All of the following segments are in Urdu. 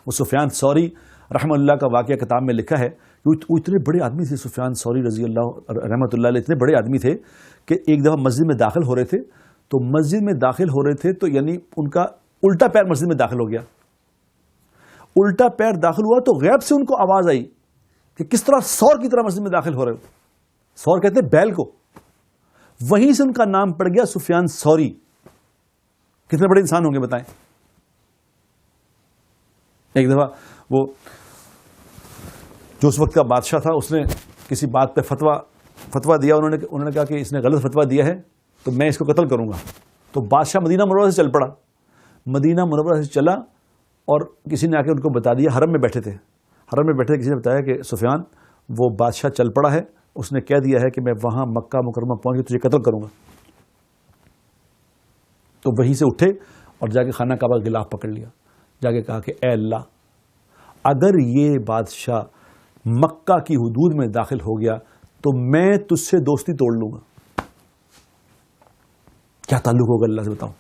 وہ سفیان ثوری رحمہ اللہ کا واقعہ کتاب میں لکھا ہے کہ وہ اتنے بڑے آدمی تھے، سفیان ثوری رضی اللہ رحمۃ اللہ علیہ، اتنے بڑے آدمی تھے کہ ایک دفعہ مسجد میں داخل ہو رہے تھے، تو مسجد میں داخل ہو رہے تھے تو یعنی ان کا الٹا پیر مسجد میں داخل ہو گیا. الٹا پیر داخل ہوا تو غیب سے ان کو آواز آئی کہ کس طرح سور کی طرح مسجد میں داخل ہو رہے ہو. سور کہتے ہیں بیل کو. وہیں سے ان کا نام پڑ گیا سفیان ثوری. کتنے بڑے انسان ہوں گے بتائیں. ایک دفعہ وہ جو اس وقت کا بادشاہ تھا، اس نے کسی بات پہ فتویٰ دیا. انہوں نے کہا کہ اس نے غلط فتویٰ دیا ہے تو میں اس کو قتل کروں گا. تو بادشاہ مدینہ منورہ سے چل پڑا. مدینہ منورہ سے چلا اور کسی نے آ کے ان کو بتا دیا. حرم میں بیٹھے تھے، کسی نے بتایا کہ سفیان وہ بادشاہ چل پڑا ہے، اس نے کہہ دیا ہے کہ میں وہاں مکہ مکرمہ پہنچ کے تجھے قتل کروں گا. تو وہیں سے اٹھے اور جا کے خانہ کعبہ کا غلاف پکڑ لیا. جا کے کہا کہ اے اللہ، اگر یہ بادشاہ مکہ کی حدود میں داخل ہو گیا تو میں تجھ سے دوستی توڑ لوں گا. کیا تعلق ہوگا اللہ سے بتاؤں.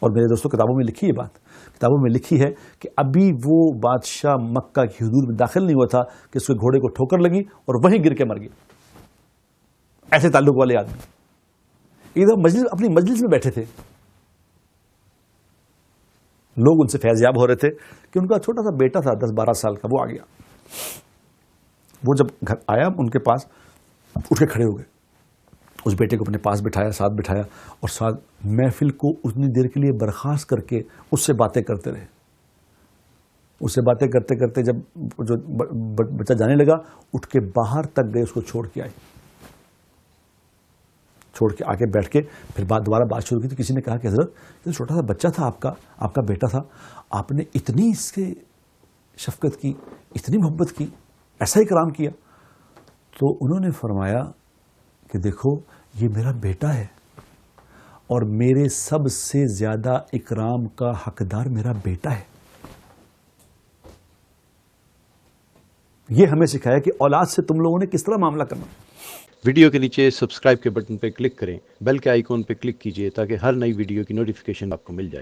اور میرے دوستوں کتابوں میں لکھی یہ بات، کتابوں میں لکھی ہے کہ ابھی وہ بادشاہ مکہ کی حدود میں داخل نہیں ہوا تھا کہ اس کے گھوڑے کو ٹھوکر لگی اور وہیں گر کے مر گیا. ایسے تعلق والے آدمی ادھر اپنی مجلس میں بیٹھے تھے. لوگ ان سے فیض یاب ہو رہے تھے کہ ان کا چھوٹا سا بیٹا تھا 10-12 سال کا، وہ آ گیا. وہ جب گھر آیا ان کے پاس اٹھ کے کھڑے ہو گئے. اس بیٹے کو اپنے پاس بٹھایا، ساتھ بٹھایا اور ساتھ محفل کو اتنی دیر کے لیے برخاست کر کے اس سے باتیں کرتے رہے. اس سے باتیں کرتے کرتے جب جو بچہ جانے لگا، اٹھ کے باہر تک گئے، اس کو چھوڑ کے آئے. چھوڑ کے آگے بیٹھ کے پھر دوبارہ بات شروع کی. تو کسی نے کہا کہ حضرت یہ چھوٹا سا بچہ تھا آپ کا بیٹا تھا، آپ نے اتنی اس سے شفقت کی، اتنی محبت کی، ایسا اکرام کیا. تو انہوں نے فرمایا کہ دیکھو یہ میرا بیٹا ہے اور میرے سب سے زیادہ اکرام کا حقدار میرا بیٹا ہے. یہ ہمیں سکھایا کہ اولاد سے تم لوگوں نے کس طرح معاملہ کرنا. ویڈیو کے نیچے سبسکرائب کے بٹن پہ کلک کریں، بیل کے آئیکن پہ کلک کیجئے تاکہ ہر نئی ویڈیو کی نوٹیفیکیشن آپ کو مل جائے.